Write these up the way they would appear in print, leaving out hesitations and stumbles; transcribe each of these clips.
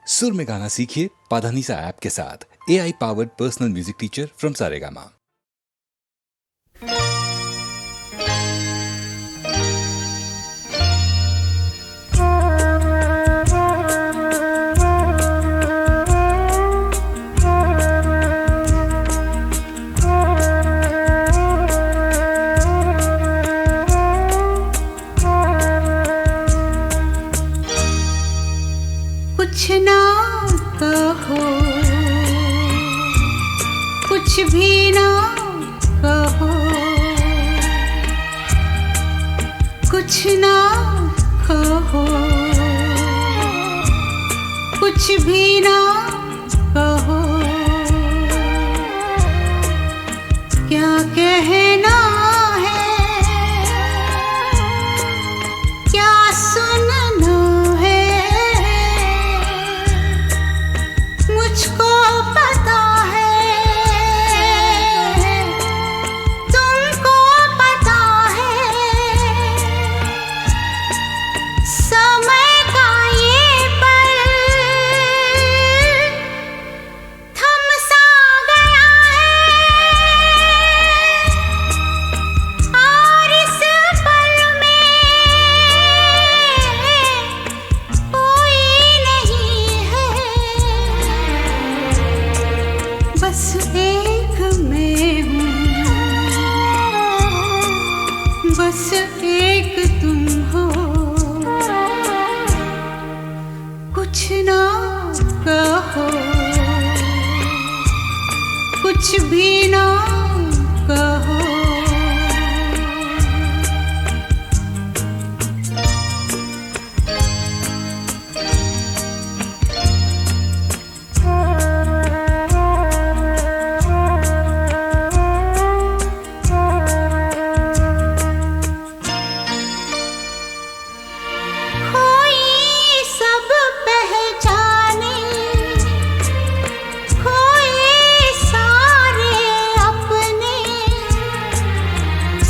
सुर में गाना सीखिए पाधानीसा ऐप के साथ। AI powered personal music teacher from Saregama. कुछ ना कहो, कुछ भी ना कहो, कुछ ना कहो, कुछ भी ना कहो, क्या कहना है, क्या सुनना है, मुझको पता है, तुमको पता है, समय का ये पल थम सा गया है, और इस पल में कोई नहीं है, बस एक मैं हूँ, बस एक तुम हो, कुछ ना कहो, कुछ भी ना कहो। कोई सब पहचाने, कोई सारे अपने,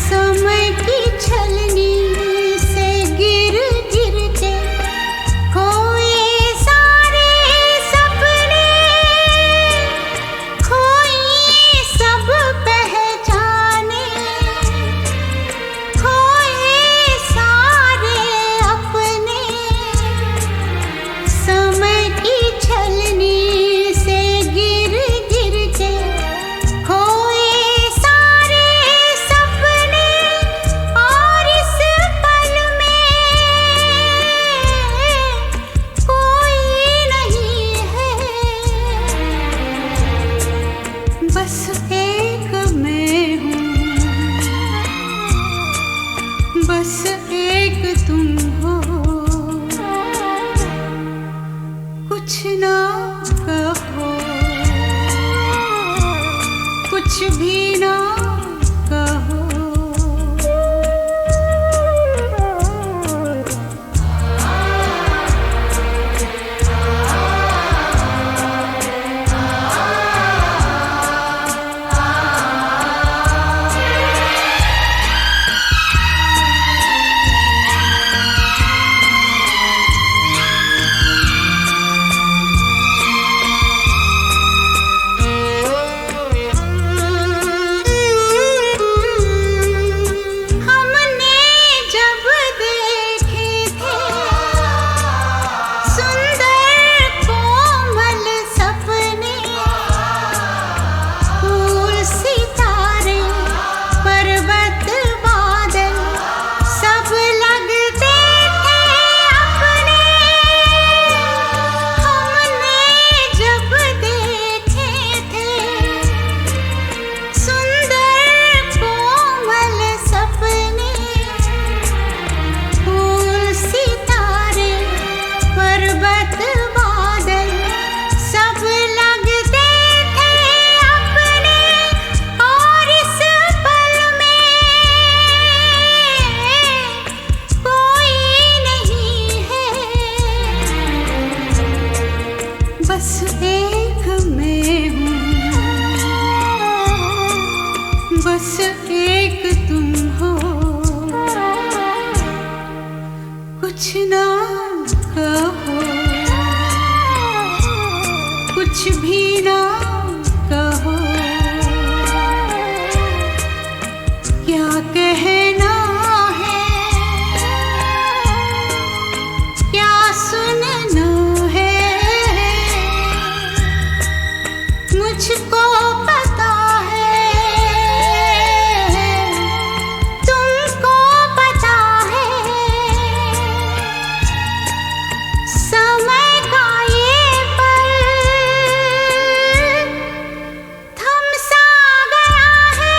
समय की छलनी से गिर गिर के कोई सारे सपने, कोई सब पहचाने, कोई सारे अपने, समय की छलनी से गिर गिर के कोई सारे सपने, और इस पल में कोई नहीं है, बस एक मैं हूँ, बस एक तुम हो, कुछ ना कहो, कुछ भी ना कहो। बस एक तुम हो, कुछ ना कहो, भी ना कहो, क्या कहना है, क्या सुनना है, मुझको पता है, तुमको पता है, समय का ये पल थम सा गया है,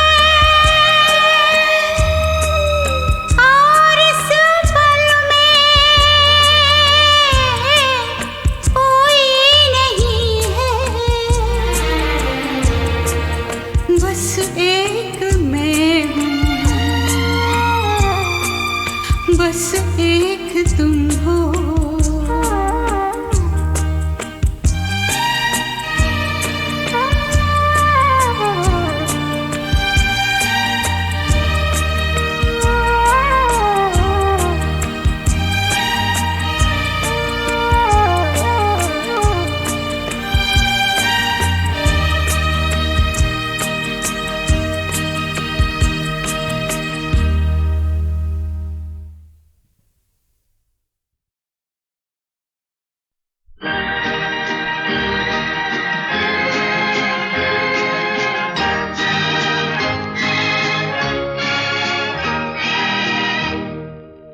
और इस पल में कोई नहीं है, बस एक मैं हूँ, बस एक तुम हो।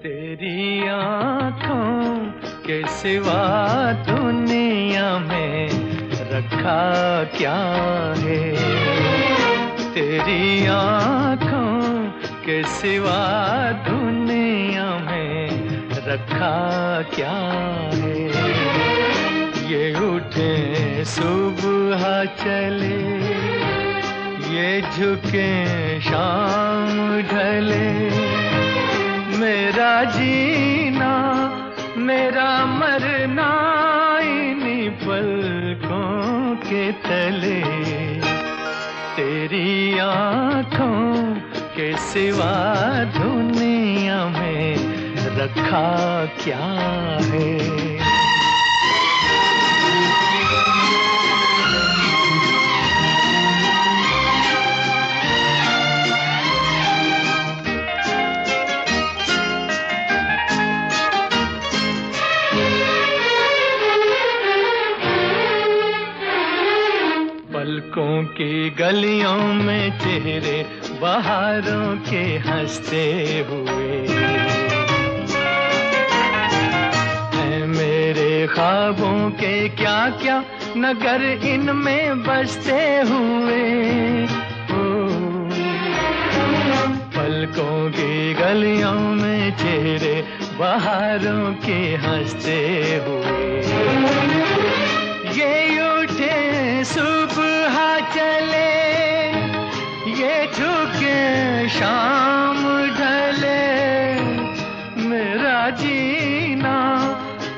तेरी आँखों के सिवा दुनिया में रखा क्या है, तेरी आँखों के सिवा दुनिया में रखा क्या है, ये उठे सुबह चले, ये झुके शाम ढले, मेरा जीना मेरा मरना इन्हीं पलकों के तले, तेरी आँखों के सिवा दुनिया में रखा क्या है। पलकों की गलियों में चेहरे बहारों के हंसते हुए हैं, मेरे ख्वाबों के क्या क्या नगर इनमें बसते हुए। पलकों की गलियों में चेहरे बहारों के हंसते हुए, ये उठे सुबह चले, ये झुके शाम ढले, मेरा जीना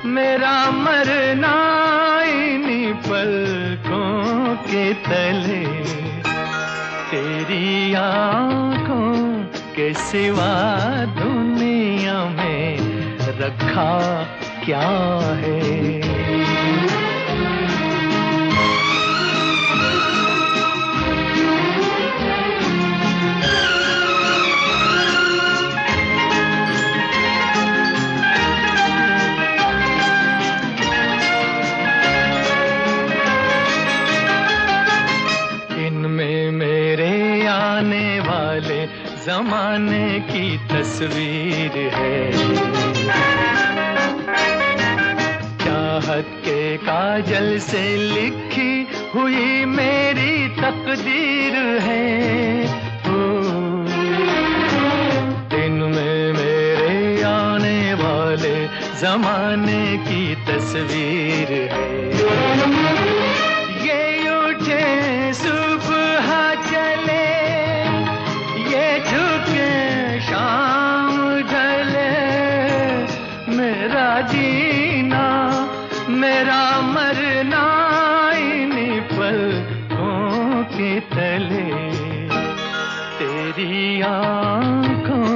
मेरा मरना इन्हीं पलकों के तले, तेरी आँखों के सिवा दुनिया में रखा क्या है। जमाने की तस्वीर है, चाहत के काजल से लिखी हुई मेरी तकदीर है। दिन में मेरे आने वाले जमाने की तस्वीर है, ये उठे सुबह चले, ये झुके शाम ढले, मेरा जीना मेरा मरना इन्हीं पलकों के तले, तेरी आँखों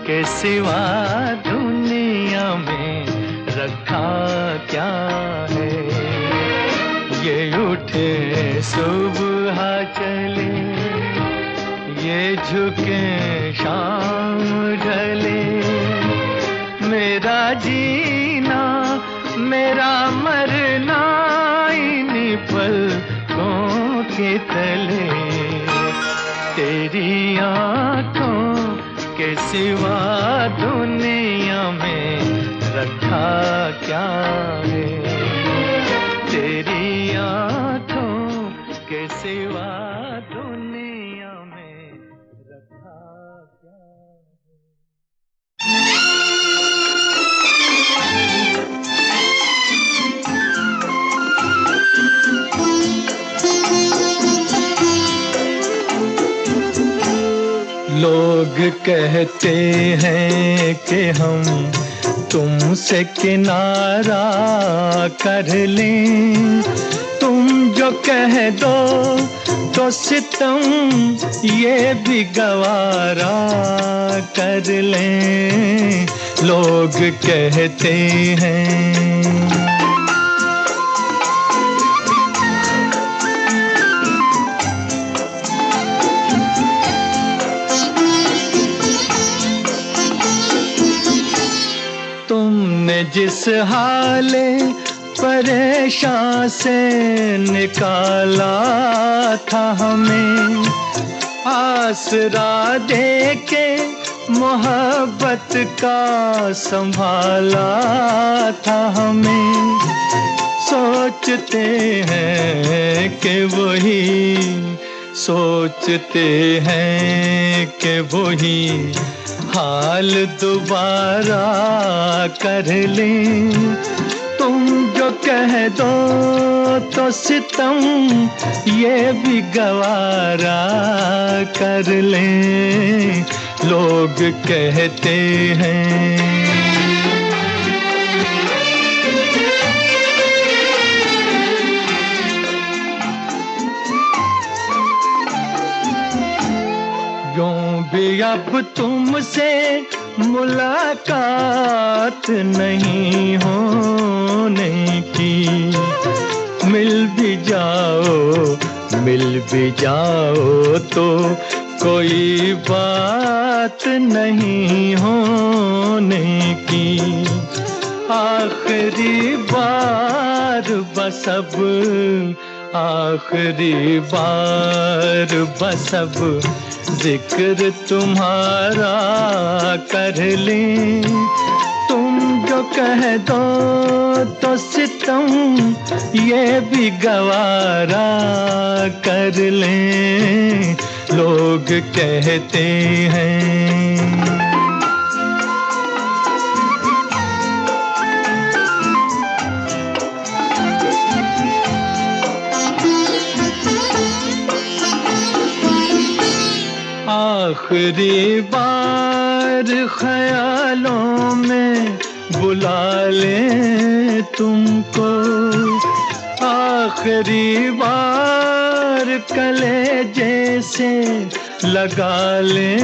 के सिवा दुनिया में रखा क्या है। ये उठे सुबह चले, ये झुके शाम ढले, मेरा जीना मेरा मरना इन्हीं पलकों के तले। तेरी आंखों के सिवा दुनिया में रखा क्या है, तेरी आंखों के सिवा दुनिया में रखा क्या है। लोग कहते हैं कि हम तुमसे किनारा कर लें, तुम जो कह दो तो सितम ये भी गवारा कर लें। लोग कहते हैं तुमने जिस हाले परेशान से निकाला था हमें, आसरा दे के मोहब्बत का संभाला था हमें। सोचते हैं कि वही, सोचते हैं कि वही हाल दोबारा कर लें। तुम जो कह दो तो सितम ये भी गवारा कर लें। लोग कहते हैं यूं भी अब तुमसे मुलाकात नहीं होने की। मिल भी जाओ तो कोई बात नहीं होने की। आखिरी बार बस अब, आखिरी बार बस अब जिक्र तुम्हारा कर लें। तुम जो कह दो तो सितम ये भी गवारा कर लें। लोग कहते हैं आखिरी बार ख्यालों में बुला ले तुमको। आखिरी बार कलेजे से लगा ले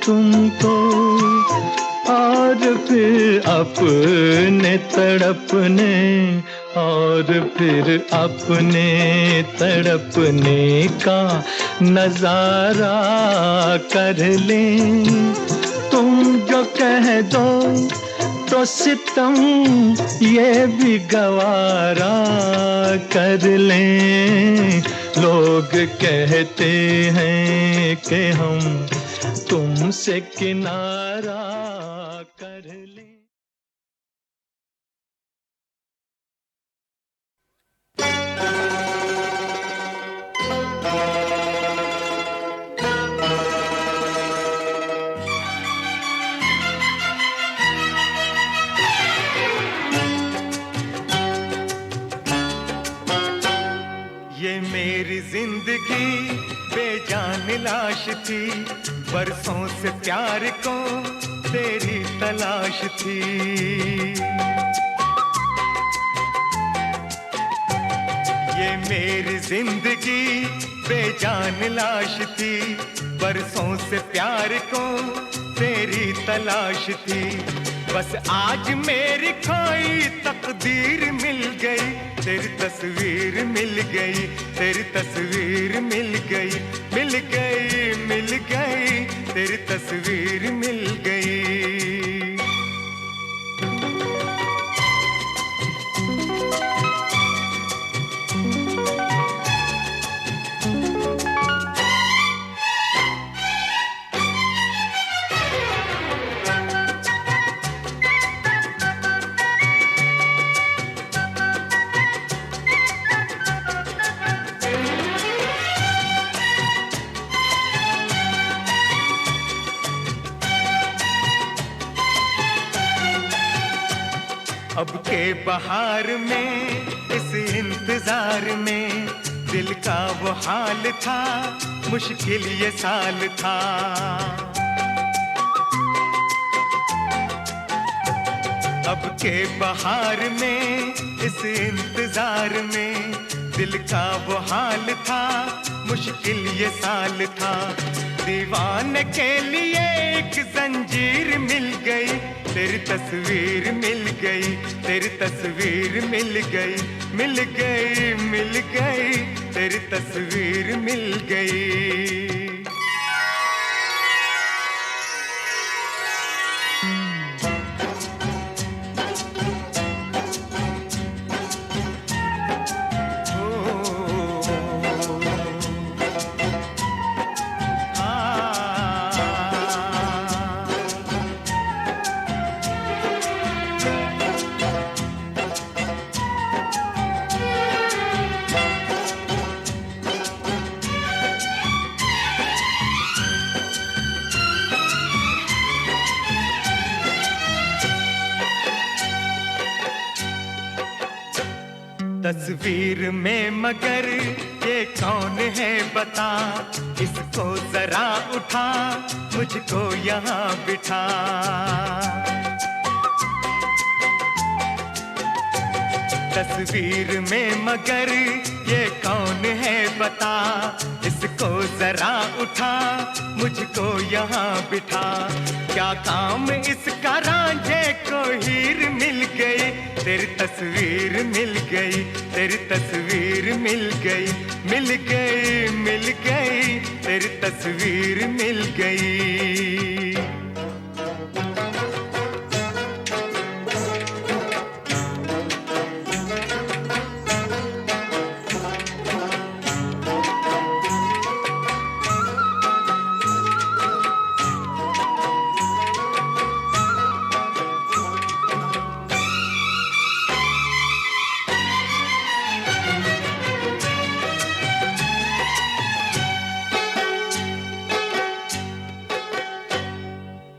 तुमको। और फिर अपने तड़पने, और फिर अपने तड़पने का नजारा कर लें। तुम जो कह दो तो सितम ये भी गवारा कर लें। लोग कहते हैं कि हम तुमसे किनारा कर लें। ये मेरी जिंदगी बेजान लाश थी, बरसों से प्यार को तेरी तलाश थी। ये मेरी जिंदगी बेजान लाश थी, बरसों से प्यार को तेरी तलाश थी। बस आज मेरी खोई तकदीर मिल गई, तेरी तस्वीर मिल गई, तेरी तस्वीर मिल गई, मिल गई, मिल गई, तेरी तस्वीर मिल गई। अब के बहार में इस इंतजार में दिल का वो हाल था, मुश्किल ये साल था। अब के बहार में इस इंतजार में दिल का वो हाल था, मुश्किल ये साल था। दीवाने के लिए एक जंजीर मिल गई, तेरी तस्वीर मिल गई, तेरी तस्वीर मिल गई, मिल गई, मिल गई, तेरी तस्वीर मिल गई। तस्वीर में मगर ये कौन है बता, इसको जरा उठा, मुझको यहाँ बिठा। तस्वीर में मगर ये कौन है बता, इसको जरा उठा, मुझको यहाँ बिठा। क्या काम इसका, रांझे को हीर मिल गई, तेरी तस्वीर मिल गई, तेरी तस्वीर मिल गई, मिल गई, मिल गई, तेरी तस्वीर मिल गई।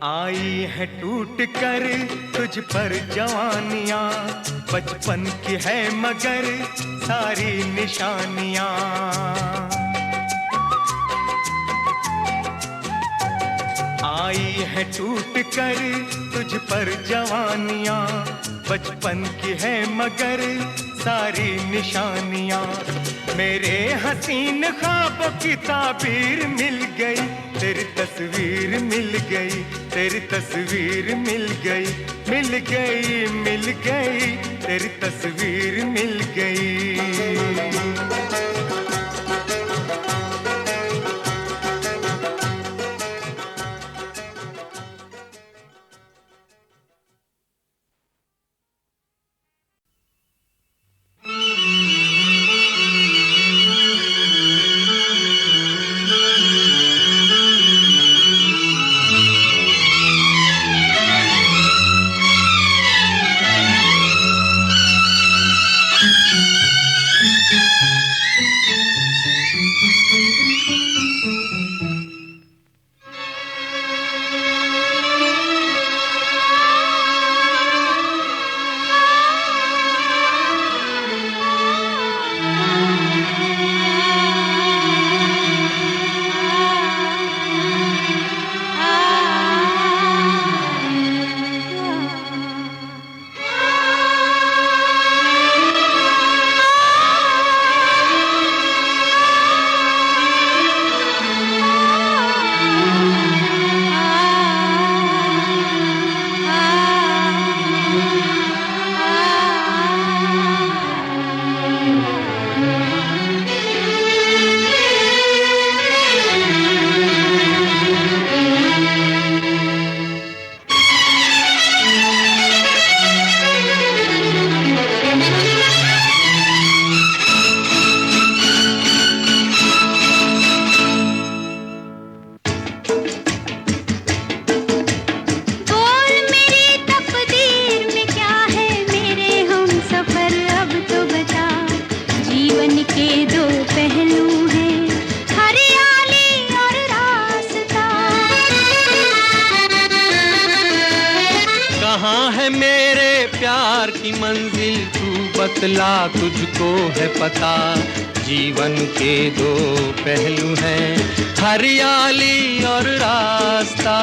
आई है टूट कर तुझ पर जवानियां, बचपन की है मगर सारी निशानियां। आई है टूट कर तुझ पर जवानियां, बचपन की है मगर सारी निशानियां। मेरे हसीन ख्वाबों की ताबीर मिल गई, तेरी तस्वीर मिल गई, तेरी तस्वीर मिल गई, मिल गई, मिल गई, तेरी तस्वीर मिल गई। मेरे प्यार की मंजिल तू बतला, तुझको है पता जीवन के दो पहलू हैं, हरियाली और रास्ता।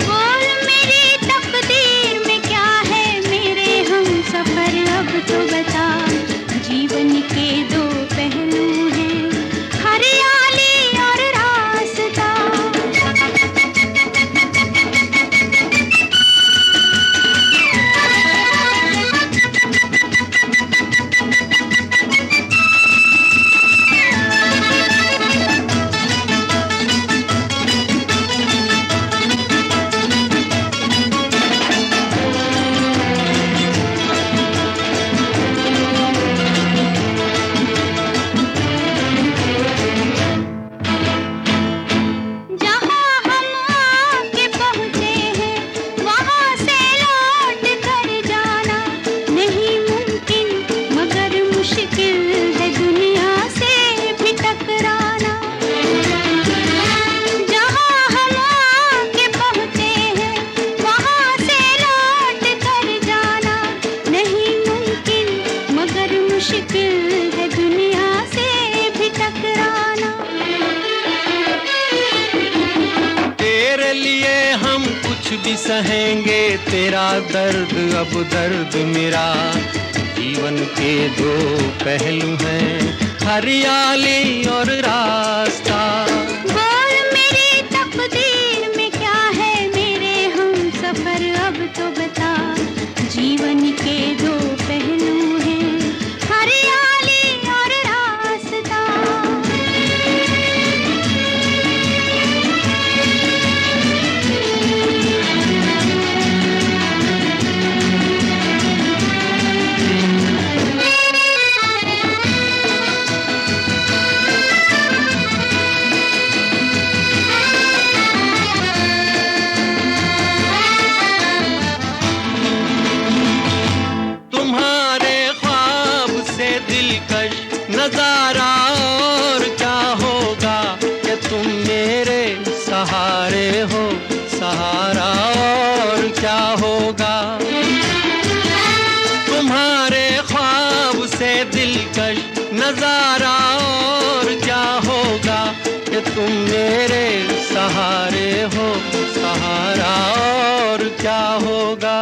बोल मेरी तकदीर में क्या है, मेरे हम सफर अब तो बता, जीवन के दो पहलू हैं, हरियाली और रास्ता। भी सहेंगे तेरा दर्द अब दर्द मेरा, जीवन के दो पहलू हैं, हरियाली और रास्ता। बोल मेरी तकदीर में क्या है, मेरे हम सफर अब तो बता, जीवन के दो पहलू हैं, हरियाली और रास्ता। नजारा और क्या होगा कि तुम मेरे सहारे हो, सहारा और क्या होगा। तुम्हारे ख्वाब से दिलकश नजारा और क्या होगा कि तुम मेरे सहारे हो, सहारा और क्या होगा।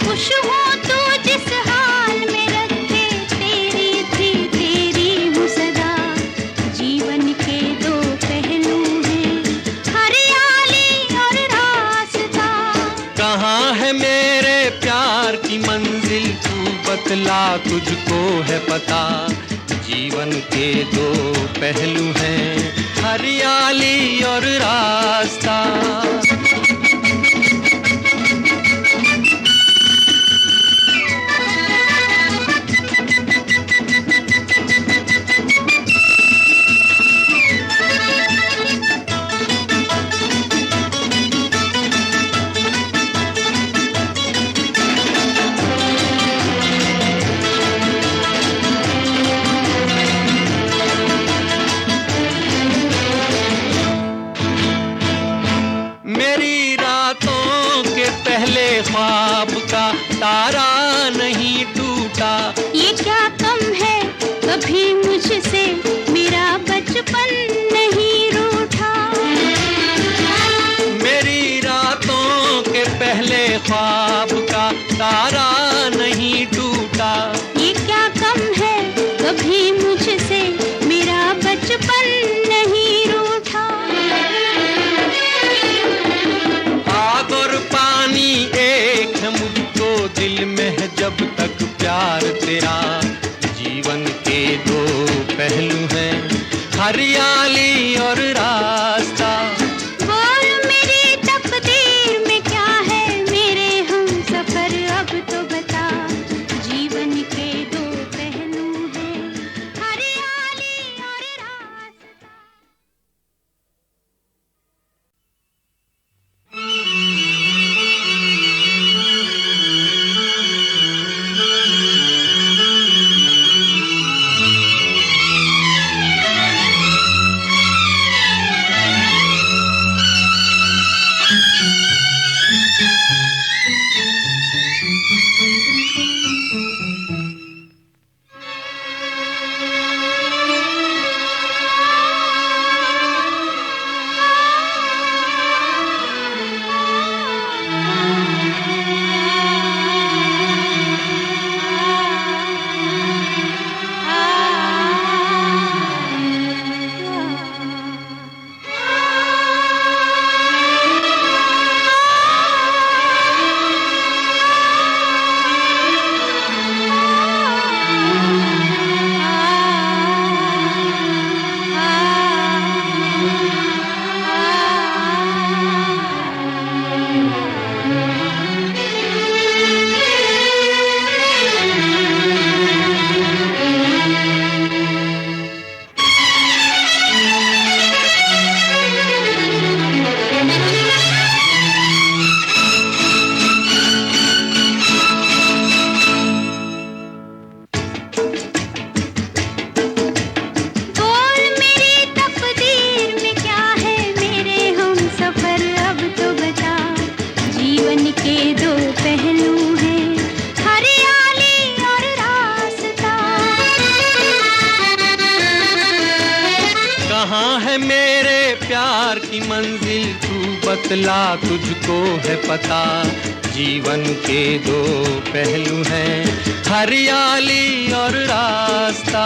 खुश हो तू जिस हाल में रखे, तेरी थी तेरी हूँ सदा, जीवन के दो पहलू हैं, हरियाली और रास्ता। कहाँ है मेरे प्यार की मंजिल तू बतला, तुझको है पता जीवन के दो पहलू हैं, हरियाली और रास्ता। ख्वाब का तारा नहीं टूटा, ये क्या कम है कभी मुझसे, मेरा बचपन नहीं रूठा। मेरी रातों के पहले ख्वाब का तारा नहीं टूटा, ये क्या कम है कभी मुझसे, मेरा बचपन नहीं रूठा। आग और पानी एक है मुझको दिल में है जब तक प्यार तेरा, जीवन के दो पहलू हैं, हरियाली और रास्ता। बोल मेरी तकदीर में क्या है, मेरे हम सफर अब तो बता, जीवन के दो पहलू हैं, हरियाली और रास्ता। है मेरे प्यार की मंजिल तू बतला, तुझको है पता जीवन के दो पहलू हैं, हरियाली और रास्ता।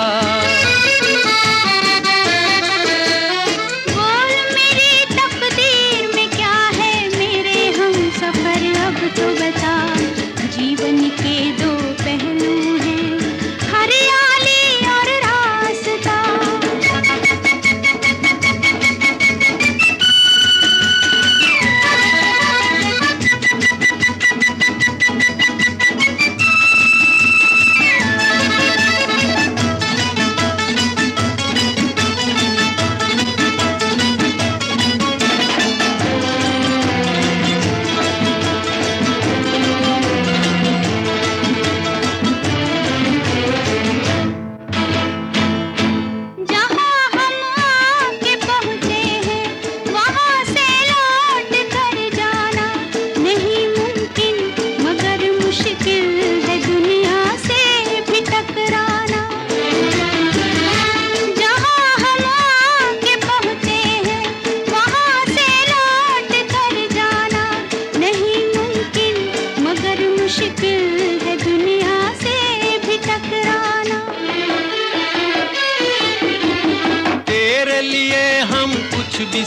बोल मेरी तकदीर में क्या है मेरे हमसफर, अब तो बता जीवन के दो पहलू हैं, हरियाली और रास्ता।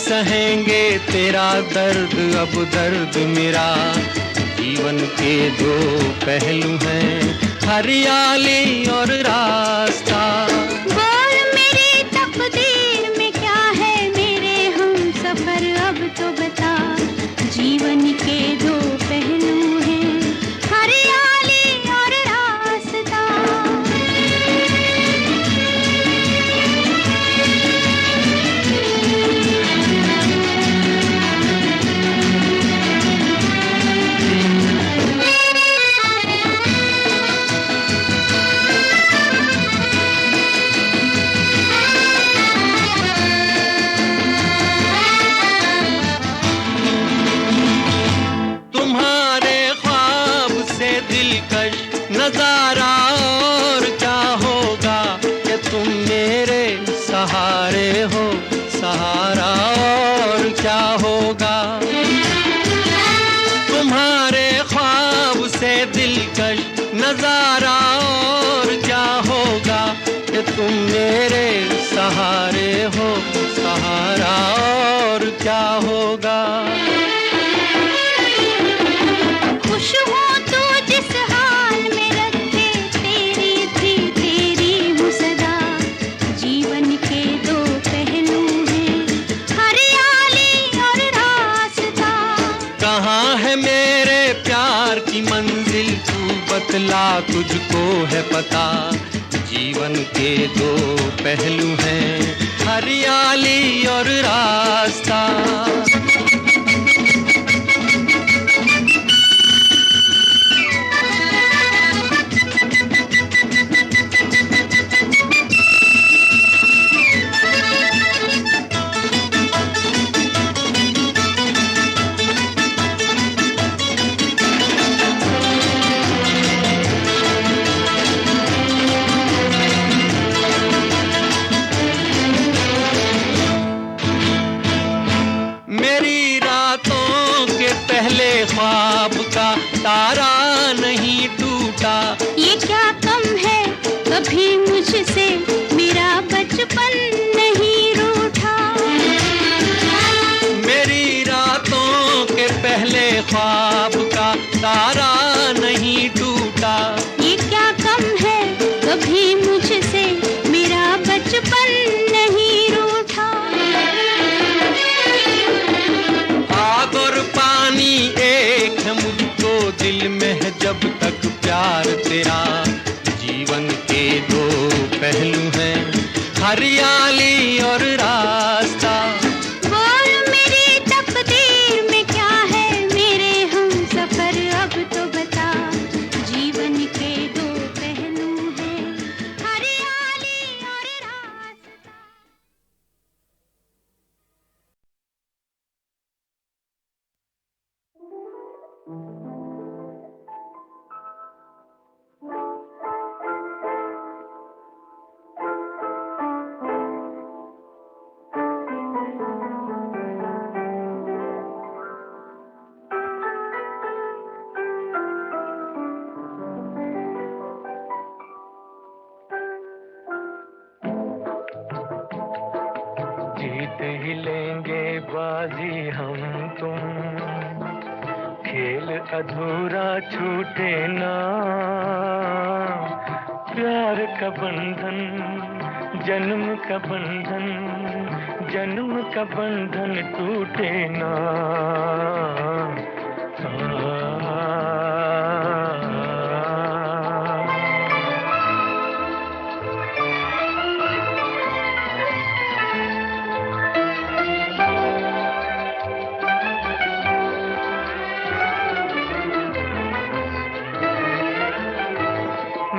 सहेंगे तेरा दर्द अब दर्द मेरा, जीवन के दो पहलू हैं, हरियाली और रास्ता। बोल मेरी तकदीर में क्या है मेरे हमसफर, अब तो बता जीवन के दो पहलू हैं, हरियाली और रास्ता। नजारा और क्या होगा कि तुम मेरे सहारे हो, सहारा और क्या होगा। तुम्हारे ख्वाब से दिलकश नजारा और क्या होगा कि तुम मेरे सहारे हो, सहारा और क्या होगा। खुश हो तू जिस हाल में रखे, तेरी थी तेरी हूँ सदा, जीवन के दो पहलू हैं, हरियाली और रास्ता। कहाँ है मेरे प्यार की मंजिल तू बतला, तुझको है पता जीवन के दो पहलू हैं, हरियाली और रास्ता। ख्वाब का तारा नहीं टूटा, ये क्या कम है कभी मुझसे मेरा बचपन नहीं रूठा। मेरी रातों के पहले ख्वाब का तारा नहीं टूटा, ये क्या कम है कभी मुझसे मेरा बचपन नहीं रूठा। आग और पानी एक है मुझको दिल में है जब तक प्यार तेरा, जीवन के दो पहलू हैं, हरियाली और रास्ता। बोल मेरी तकदीर में क्या है मेरे हमसफर, अब तो जीत ही लेंगे बाजी हम तुम, खेल अधूरा छूटे ना, प्यार का बंधन जन्म का बंधन, जन्म का बंधन टूटे ना।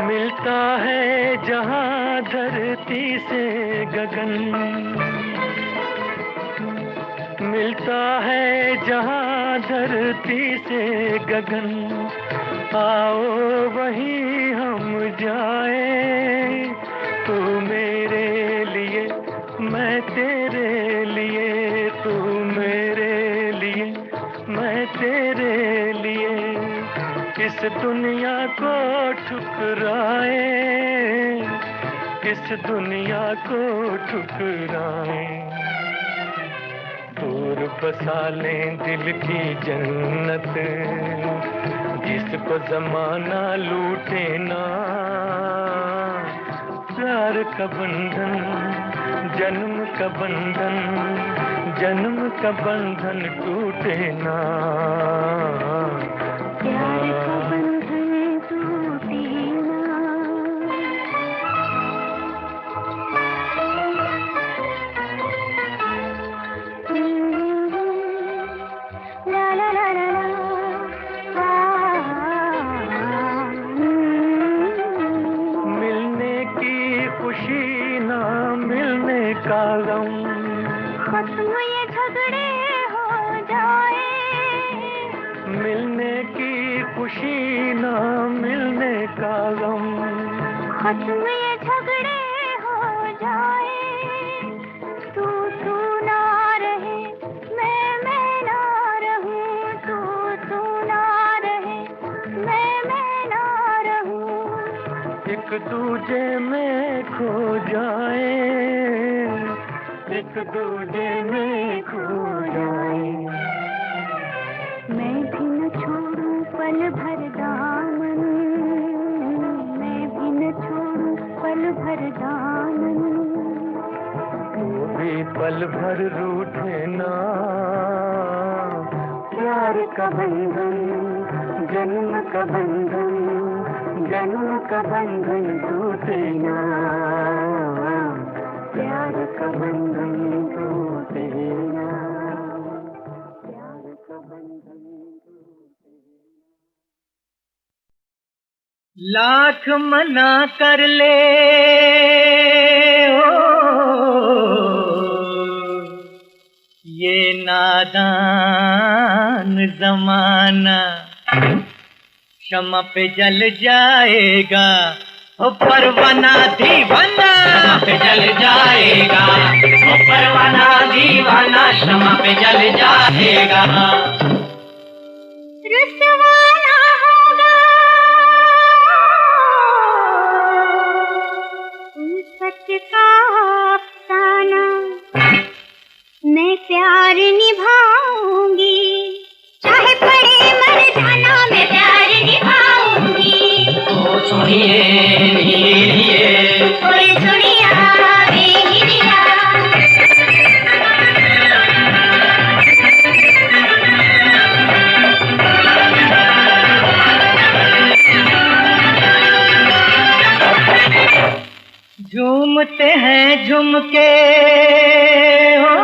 मिलता है जहां धरती से गगन, मिलता है जहां धरती से गगन, आओ वहीं हम जाए, तू मेरे लिए मैं तेरे लिए, तू मेरे लिए मैं तेरे लिए, इस दुनिया को ठुकराए, इस दुनिया को ठुकराए, दूर बसा लें दिल की जन्नत, जिसको जमाना लूटे ना, प्यार का बंधन जन्म का बंधन, जन्म का बंधन टूटे ना, प्यार का बंधन टूटे ना। ला ला ला ला ला, मिलने की खुशी ना मिलने का गम, खत्म ये झगड़े हो जाए, मिलने की खुशी ना मिलने का गम, खत्म ये झगड़े हो जाए, तू ना रहे मैं ना रहूं, तू ना रहे मैं ना रहूं, एक दूजे में खो जाए, एक दूजे में खो जाए, मैं भी न छोड़ूं पल भर दामन, मैं भी न छोड़ूं पल भर दामन, वो भी पल भर रूठे ना, प्यार का बंधन जन्म का बंधन, जन्म का बंधन टूटे ना, प्यार का बंधन टूटे ना, प्यार का बंधन टूटे ना। लाख मना कर ले ओ, ये नादान जमाना, शमा पे जल जाएगा ओ परवाना दीवाना, शमा पे जल जाएगा ओ परवाना दीवाना, शमा पे जल जाएगा। रुसवाना होगा उल्फत का अफसाना, मैं प्यार निभाऊंगी, चाहे पड़े मर जाना, मैं प्यार निभाऊंगी। ओ सुनिए नीलिए, कोई सुनिया बेहिरिया, झूमते हैं झुमके हो,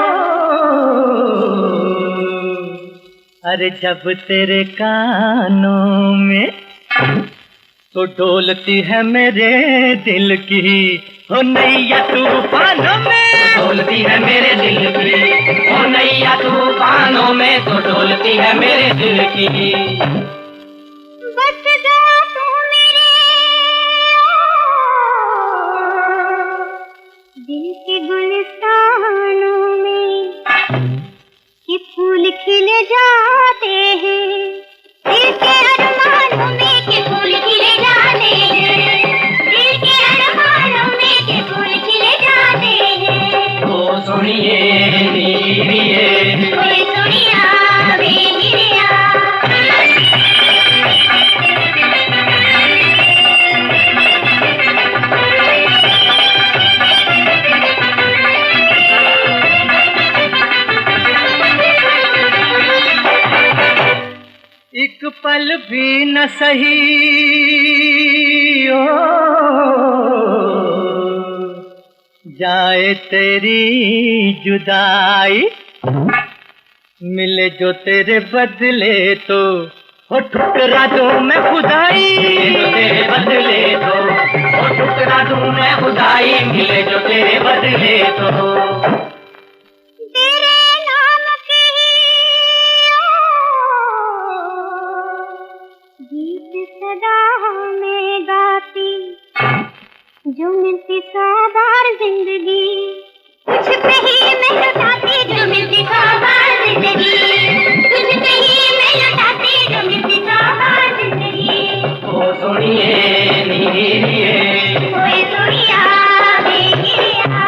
अरे जब तेरे कानों में तो डोलती है मेरे दिल की हो नैया तूफानों में, डोलती है मेरे दिल की हो नैया तूफानों में, तो डोलती है मेरे दिल की। बस जा तू मेरे दिल के गुलिस्तानों में, कि फूल खिल जाते हैं दिल के अरमानों में, कि फूल खिले जाते हैं दिल के अरमानों में, कि फूल खिले जाते हैं। तो सुनिए न सही ओ जाए तेरी जुदाई, मिले जो तेरे बदले तो हो ठुकरा दूं मैं खुदाई, मिले जो तेरे बदले तो हो ठुकरा दूं मैं खुदाई, मिले जो तेरे बदले तो। तेरे नाम की गीत सदा में गाती, जो मिलती सौ बार जिंदगी तुझ पे ही मैं लौटाती, जो मिलती सौ बार जिंदगी तुझ पे ही मैं लौटाती, जो मिलती सौ बार जिंदगी। ओ सोनिए नीरिए ओए सोनिया बेगिरिया,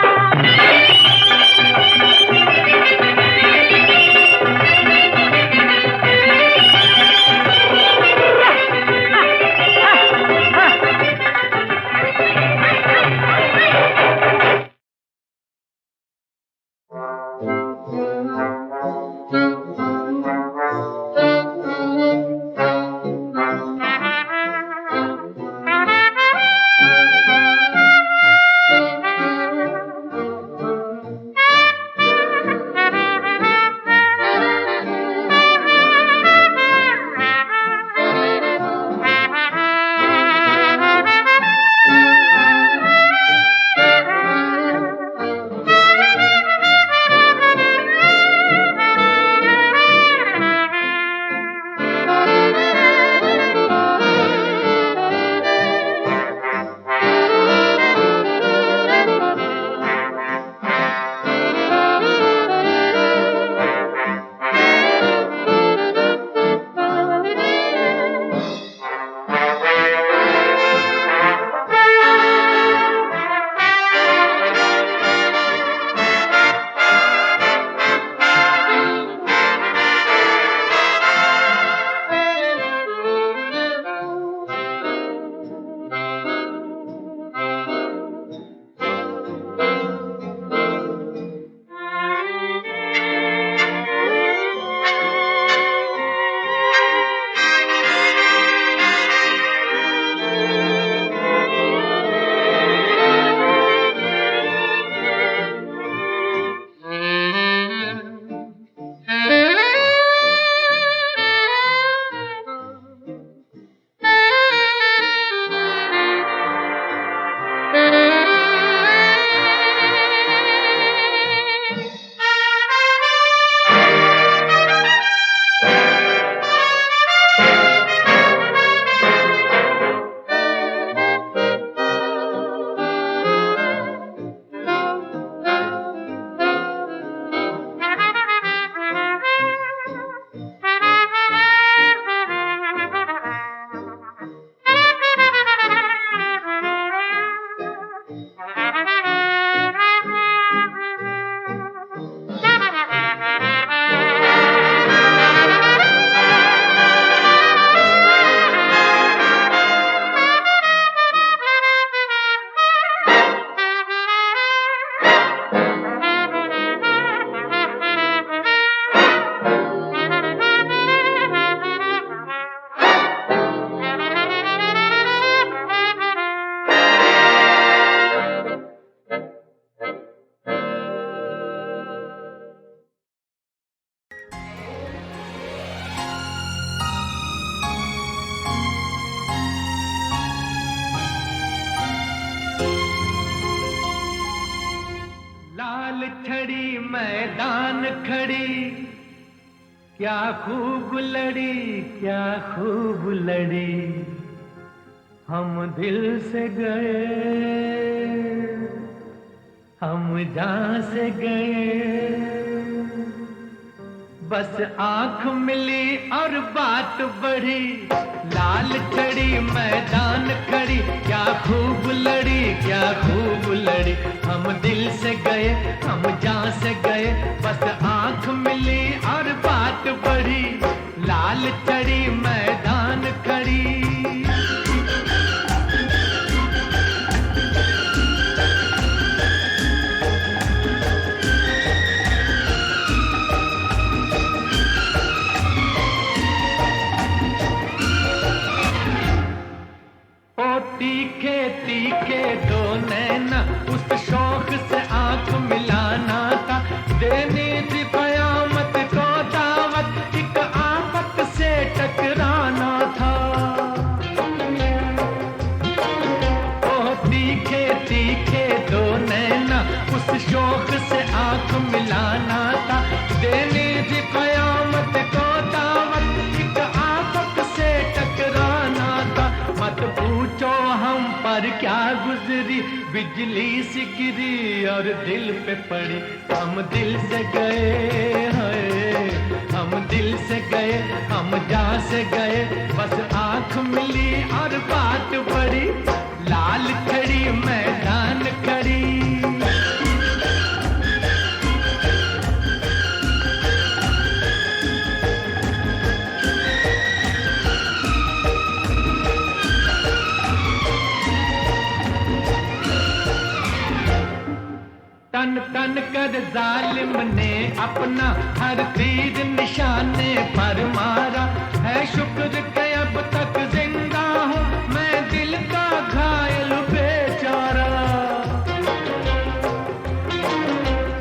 छड़ी मैदान खड़ी, क्या खूब लड़ी, क्या खूब लड़ी, हम दिल से गए, हम जान से गए, बस आंख मिली और बात बढ़ी, लाल छड़ी मैदान खड़ी, क्या खूब लड़ी, क्या खूब लड़ी, हम दिल से गए, हम जान से गए, बस आंख मिली और बात बढ़ी, लाल छड़ी मैदान खड़ी। तीखे तीखे दो नैना उस शौक से आंख मिलाना था, देनी थी कयामत को दावत, एक आफत से टकराना था। ओ तीखे तीखे दो नैना उस शौक से आंख मिलाना था, देनी थी कयामत को दावत, एक आफत से टकराना था। मत पूछो हम पर क्या गुजरी, बिजली सी गिरी और दिल पे पड़ी, हम दिल से गए हैं, हम दिल से गए, हम जहाँ से गए, बस आंख मिली और बात बढ़ी, लाल खड़ी मैदान खड़ी। तन तन कर जालिम ने अपना हर तीर निशाने पर मारा, है शुक्र के अब तक जिंदा हूँ मैं दिल का घायल बेचारा।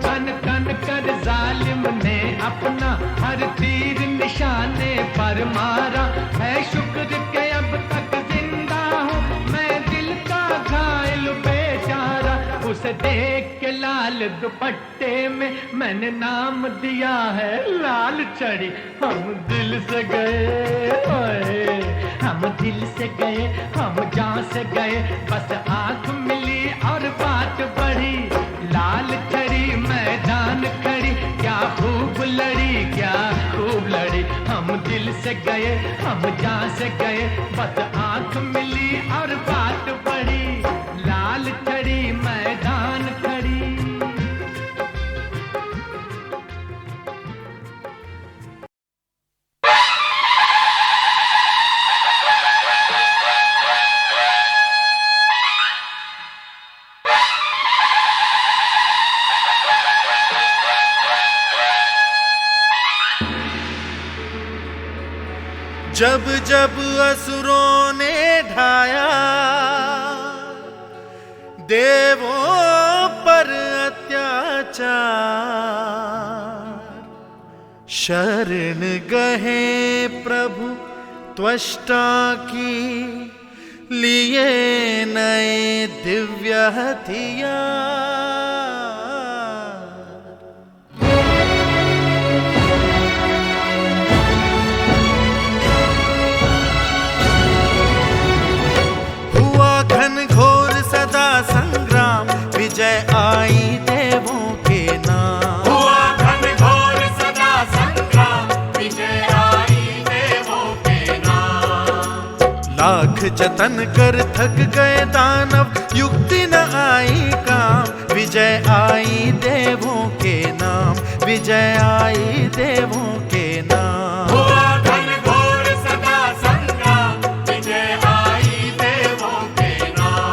तन तन कर जालिम ने अपना हर तीर निशाने पर मारा, है शुक्र के अब तक जिंदा हूँ मैं दिल का घायल बेचारा। उसे देख के लाल दुपट्टे में मैंने नाम दिया है लाल छड़ी, हम दिल से गए ओए, हम दिल से गए, हम जहाँ से गए, बस आंख मिली और बात बढ़ी, लाल छड़ी मैदान खड़ी, क्या खूब लड़ी, क्या खूब लड़ी, हम दिल से गए, हम जहाँ से गए, बस आंख मिली और बात बढ़ी, लाल छड़ी मैदान खड़ी। जब जब असुरों ने ढाया देवों पर अत्याचार, शरण गए प्रभु त्वष्टा की, लिए नए दिव्य हथियार। घोर सदा संग्राम, विजय आई देवों के नाम। हुआ घन घोर सदा संग्राम, विजय आई देवों के नाम। लाख जतन कर थक गए दानव, युक्ति न आई काम, विजय आई देवों के नाम, विजय आई देवों के नाम। हुआ घन घोर सदा संग्राम, विजय आई देवों के नाम।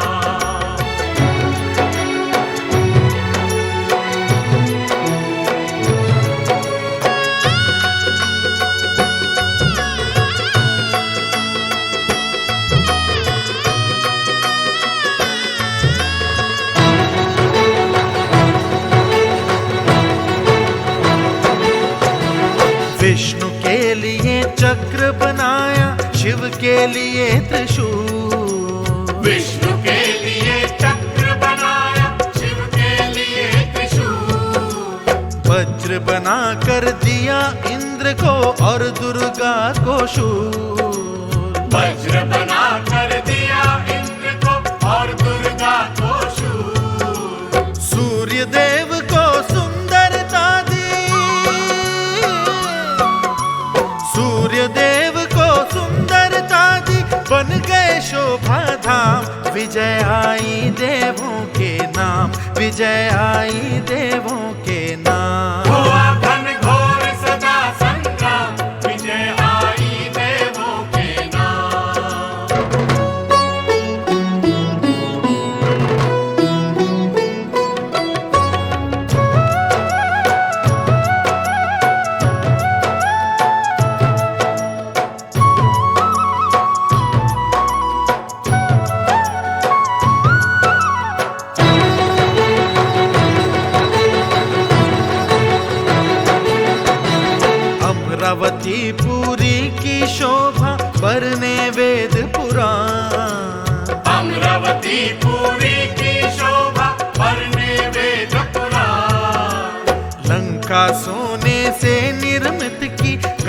विष्णु के लिए चक्र बनाया, शिव के लिए त्रिशूल। विष्णु के लिए चक्र बनाया, शिव के लिए त्रिशूल। वज्र बना कर दिया इंद्र को और दुर्गा को शूल। वज्र बना कर दिया इंद्र को और दुर्गा को शूल। सूर्य देव को सुंदरता दी, सूर्य देव को सुंदरता दी, बन गए शोभा धाम, विजय आई देवों के नाम, विजय आई देवों के नाम। हुआ घन घोर सदा संग्राम, विजय आई देवों के नाम।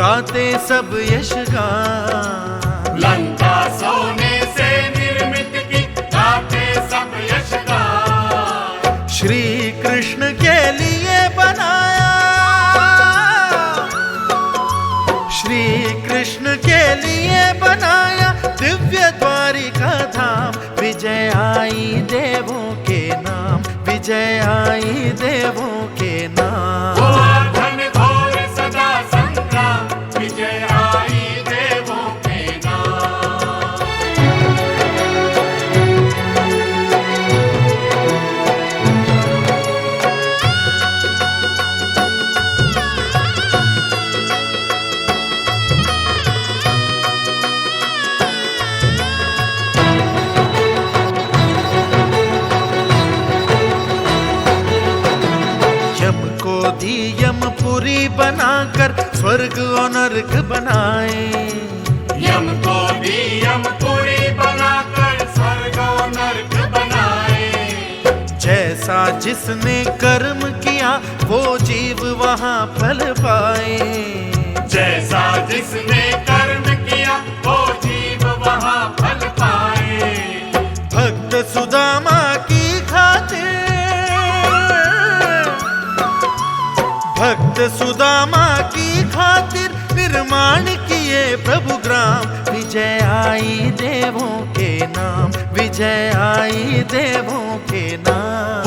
गाते सब यशगान। लंका सोने से निर्मित की गाते सब यशगान। श्री कृष्ण के लिए बनाया, श्री कृष्ण के लिए बनाया दिव्य द्वारिका धाम। विजय आई देवों के नाम, विजय आई देवों के नाम। धन घोर सदा संग्राम, विजय आई देवों के नाम। यम को दी यमपुरी बनाकर स्वर्ग और नरक बनाए। यम को भी यमपुरी बनाकर स्वर्ग और नरक बनाए। जैसा जिसने कर्म किया वो जीव वहाँ फल पाए। जैसा जिसने कर्म किया वो जीव वहाँ फल पाए। भक्त सुदामा की खातिर, भक्त सुदामा की खातिर निर्माण किए प्रभु ग्राम। विजय आई देवों के नाम, विजय आई देवों के नाम।